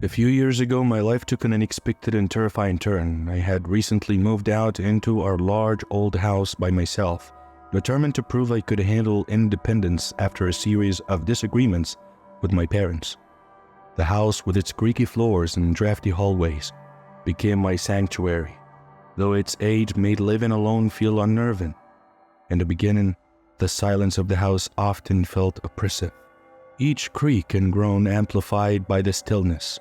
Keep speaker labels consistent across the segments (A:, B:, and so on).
A: A few years ago, my life took an unexpected and terrifying turn. I had recently moved out into our large old house by myself, determined to prove I could handle independence after a series of disagreements with my parents. The house, with its creaky floors and drafty hallways, became my sanctuary, though its age made living alone feel unnerving. In the beginning, the silence of the house often felt oppressive, each creak and groan amplified by the stillness.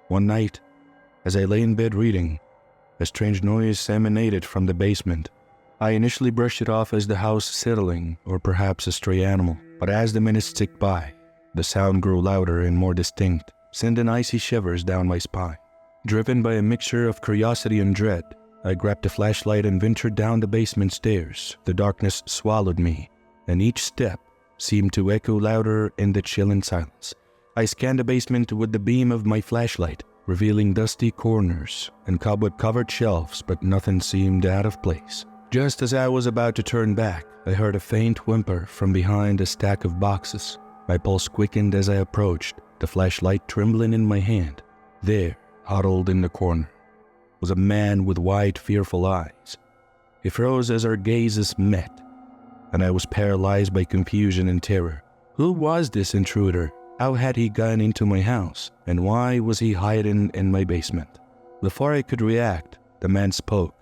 A: One night, as I lay in bed reading, a strange noise emanated from the basement. I initially brushed it off as the house settling, or perhaps a stray animal, but as the minutes ticked by, the sound grew louder and more distinct, sending icy shivers down my spine. Driven by a mixture of curiosity and dread, I grabbed a flashlight and ventured down the basement stairs. The darkness swallowed me, and each step seemed to echo louder in the chilling silence. I scanned the basement with the beam of my flashlight, revealing dusty corners and cobweb-covered shelves, but nothing seemed out of place. Just as I was about to turn back, I heard a faint whimper from behind a stack of boxes. My pulse quickened as I approached, the flashlight trembling in my hand. There, huddled in the corner, was a man with wide, fearful eyes. He froze as our gazes met, and I was paralyzed by confusion and terror. Who was this intruder? How had he gotten into my house, and why was he hiding in my basement? Before I could react, the man spoke,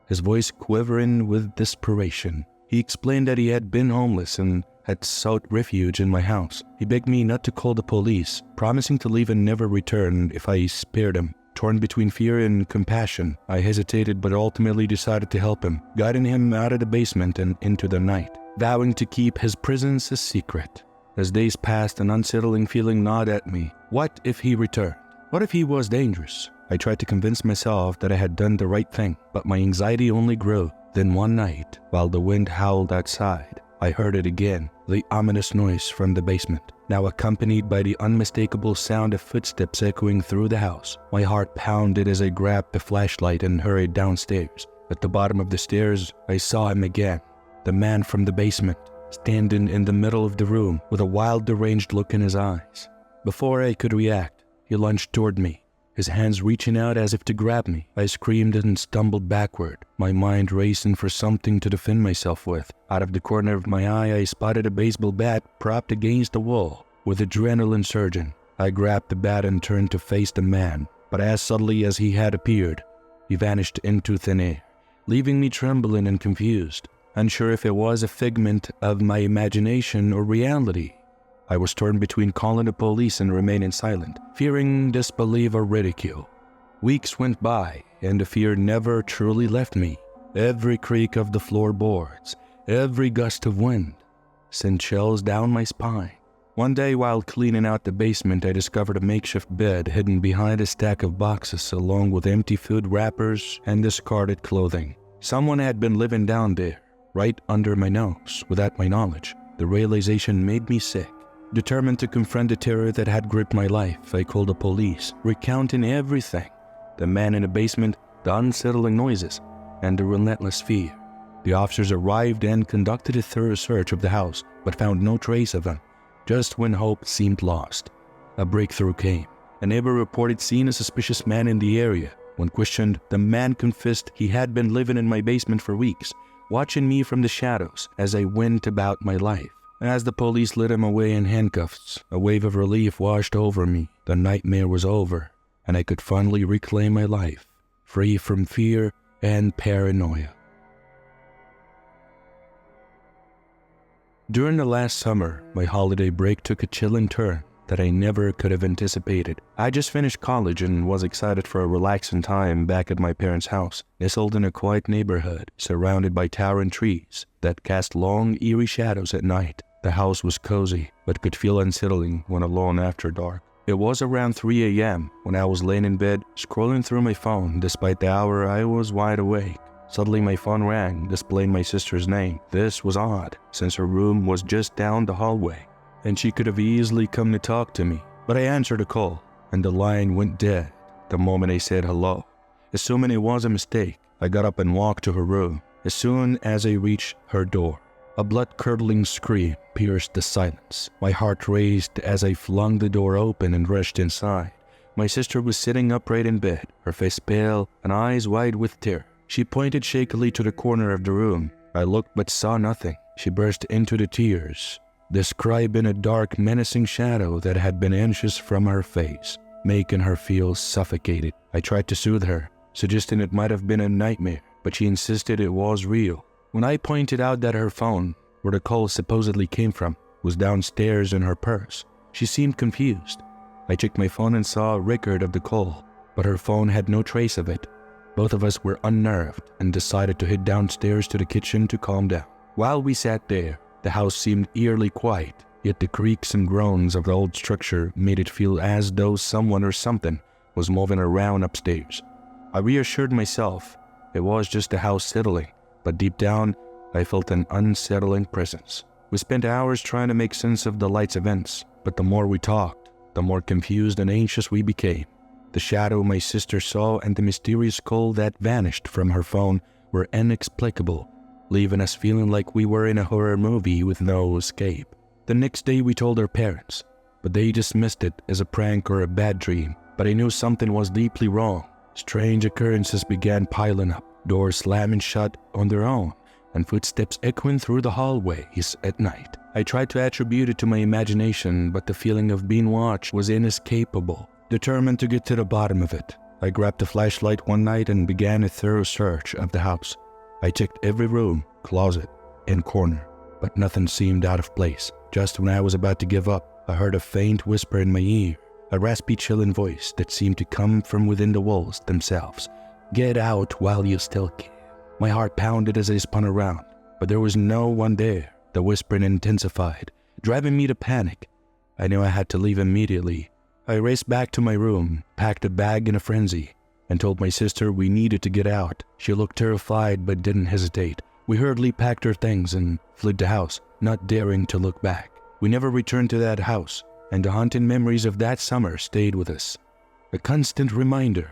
A: his voice quivering with desperation. He explained that he had been homeless and had sought refuge in my house. He begged me not to call the police, promising to leave and never return if I spared him. Torn between fear and compassion, I hesitated but ultimately decided to help him, guiding him out of the basement and into the night, vowing to keep his presence a secret. As days passed, an unsettling feeling gnawed at me. What if he returned? What if he was dangerous? I tried to convince myself that I had done the right thing, but my anxiety only grew. Then one night, while the wind howled outside, I heard it again, the ominous noise from the basement, now accompanied by the unmistakable sound of footsteps echoing through the house. My heart pounded as I grabbed the flashlight and hurried downstairs. At the bottom of the stairs, I saw him again, the man from the basement, standing in the middle of the room with a wild, deranged look in his eyes. Before I could react, he lunged toward me, his hands reaching out as if to grab me. I screamed and stumbled backward, my mind racing for something to defend myself with. Out of the corner of my eye, I spotted a baseball bat propped against the wall. With adrenaline surging, I grabbed the bat and turned to face the man, but as suddenly as he had appeared, he vanished into thin air, leaving me trembling and confused, unsure if it was a figment of my imagination or reality. I was torn between calling the police and remaining silent, fearing disbelief or ridicule. Weeks went by, and the fear never truly left me. Every creak of the floorboards, every gust of wind, sent chills down my spine. One day, while cleaning out the basement, I discovered a makeshift bed hidden behind a stack of boxes, along with empty food wrappers and discarded clothing. Someone had been living down there, right under my nose, without my knowledge. The realization made me sick. Determined to confront the terror that had gripped my life, I called the police, recounting everything: the man in the basement, the unsettling noises, and the relentless fear. The officers arrived and conducted a thorough search of the house, but found no trace of him. Just when hope seemed lost, a breakthrough came. A neighbor reported seeing a suspicious man in the area. When questioned, the man confessed he had been living in my basement for weeks, watching me from the shadows as I went about my life. As the police led him away in handcuffs, a wave of relief washed over me. The nightmare was over, and I could finally reclaim my life, free from fear and paranoia. During the last summer, my holiday break took a chilling turn that I never could have anticipated. I just finished college and was excited for a relaxing time back at my parents' house, nestled in a quiet neighborhood, surrounded by towering trees that cast long, eerie shadows at night. The house was cozy, but could feel unsettling when alone after dark. It was around 3 a.m. when I was laying in bed, scrolling through my phone. Despite the hour, I was wide awake. Suddenly my phone rang, displaying my sister's name. This was odd, since her room was just down the hallway, and she could have easily come to talk to me. But I answered the call, and the line went dead the moment I said hello. Assuming it was a mistake, I got up and walked to her room. As soon as I reached her door, a blood-curdling scream pierced the silence. My heart raced as I flung the door open and rushed inside. My sister was sitting upright in bed, her face pale and eyes wide with terror. She pointed shakily to the corner of the room. I looked but saw nothing. She burst into the tears, describing a dark, menacing shadow that had been inches from her face, making her feel suffocated. I tried to soothe her, suggesting it might have been a nightmare, but she insisted it was real. When I pointed out that her phone, where the call supposedly came from, was downstairs in her purse, she seemed confused. I checked my phone and saw a record of the call, but her phone had no trace of it. Both of us were unnerved and decided to head downstairs to the kitchen to calm down. While we sat there, the house seemed eerily quiet, yet the creaks and groans of the old structure made it feel as though someone or something was moving around upstairs. I reassured myself it was just the house settling, but deep down, I felt an unsettling presence. We spent hours trying to make sense of the light's events, but the more we talked, the more confused and anxious we became. The shadow my sister saw and the mysterious call that vanished from her phone were inexplicable, leaving us feeling like we were in a horror movie with no escape. The next day we told our parents, but they dismissed it as a prank or a bad dream. But I knew something was deeply wrong. Strange occurrences began piling up, doors slamming shut on their own, and footsteps echoing through the hallways at night. I tried to attribute it to my imagination, but the feeling of being watched was inescapable. Determined to get to the bottom of it, I grabbed a flashlight one night and began a thorough search of the house. I checked every room, closet, and corner, but nothing seemed out of place. Just when I was about to give up, I heard a faint whisper in my ear, a raspy, chilling voice that seemed to come from within the walls themselves. "Get out while you still can." My heart pounded as I spun around, but there was no one there. The whispering intensified, driving me to panic. I knew I had to leave immediately. I raced back to my room, packed a bag in a frenzy, and told my sister we needed to get out. She looked terrified but didn't hesitate. We hurriedly packed our things and fled the house, not daring to look back. We never returned to that house, and the haunting memories of that summer stayed with us. A constant reminder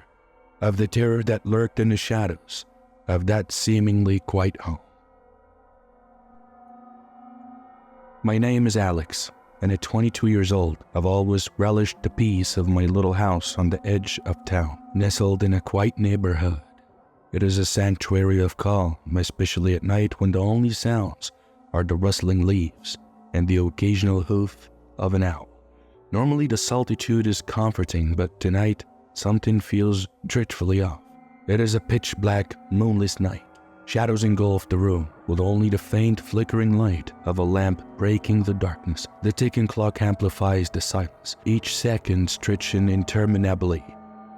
A: of the terror that lurked in the shadows of that seemingly quiet home. My name is Alex, and at 22 years old, I've always relished the peace of my little house on the edge of town, nestled in a quiet neighborhood. It is a sanctuary of calm, especially at night when the only sounds are the rustling leaves and the occasional hoof of an owl. Normally the solitude is comforting, but tonight something feels dreadfully off. It is a pitch-black, moonless night. Shadows engulf the room, with only the faint flickering light of a lamp breaking the darkness. The ticking clock amplifies the silence, each second stretching interminably.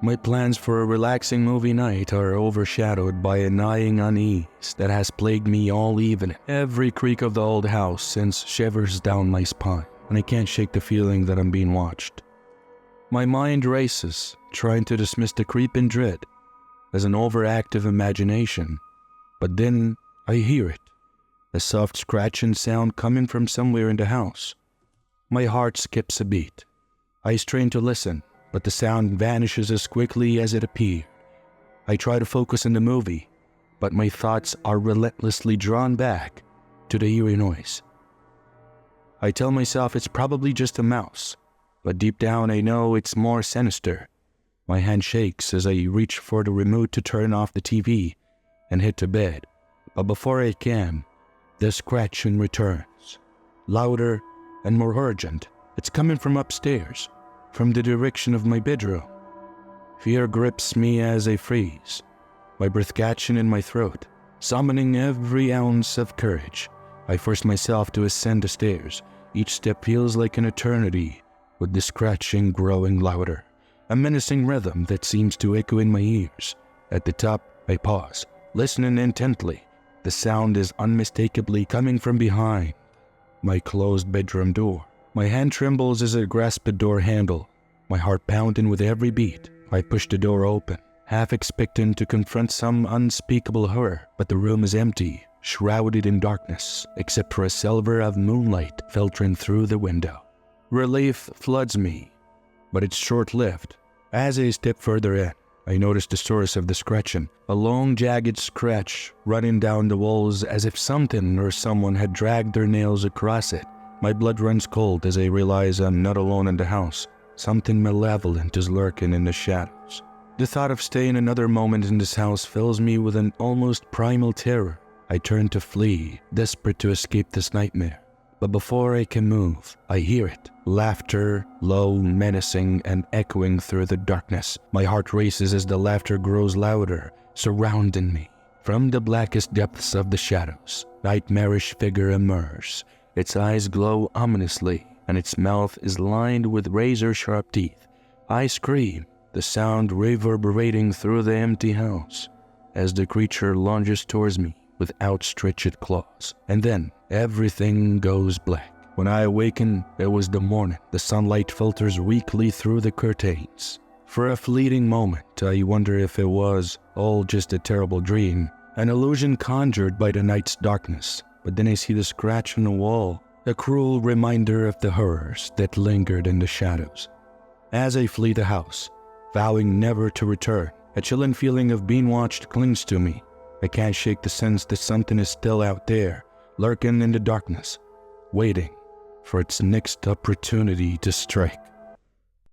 A: My plans for a relaxing movie night are overshadowed by a gnawing unease that has plagued me all evening. Every creak of the old house sends shivers down my spine, and I can't shake the feeling that I'm being watched. My mind races, trying to dismiss the creeping dread as an overactive imagination. But then I hear it, a soft scratching sound coming from somewhere in the house. My heart skips a beat. I strain to listen, but the sound vanishes as quickly as it appeared. I try to focus on the movie, but my thoughts are relentlessly drawn back to the eerie noise. I tell myself it's probably just a mouse, but deep down I know it's more sinister. My hand shakes as I reach for the remote to turn off the TV and head to bed, but before I can, the scratching returns, louder and more urgent. It's coming from upstairs, from the direction of my bedroom. Fear grips me as I freeze, my breath catching in my throat. Summoning every ounce of courage, I force myself to ascend the stairs. Each step feels like an eternity, with the scratching growing louder, a menacing rhythm that seems to echo in my ears. At the top, I pause, listening intently. The sound is unmistakably coming from behind my closed bedroom door. My hand trembles as I grasp the door handle, my heart pounding with every beat. I push the door open, half expecting to confront some unspeakable horror, but the room is empty, shrouded in darkness, except for a silver of moonlight filtering through the window. Relief floods me, but it's short-lived. As I step further in, I notice the source of the scratching, a long, jagged scratch running down the walls as if something or someone had dragged their nails across it. My blood runs cold as I realize I'm not alone in the house. Something malevolent is lurking in the shadows. The thought of staying another moment in this house fills me with an almost primal terror. I turn to flee, desperate to escape this nightmare. But before I can move, I hear it. Laughter, low, menacing, and echoing through the darkness. My heart races as the laughter grows louder, surrounding me. From the blackest depths of the shadows, nightmarish figure emerges. Its eyes glow ominously, and its mouth is lined with razor-sharp teeth. I scream, the sound reverberating through the empty house, as the creature lunges towards me with outstretched claws. And then, everything goes black. When I awaken, it was the morning. The sunlight filters weakly through the curtains. For a fleeting moment, I wonder if it was all just a terrible dream, an illusion conjured by the night's darkness. But then I see the scratch on the wall, a cruel reminder of the horrors that lingered in the shadows. As I flee the house, vowing never to return, a chilling feeling of being watched clings to me. I can't shake the sense that something is still out there, lurking in the darkness, waiting for its next opportunity to strike.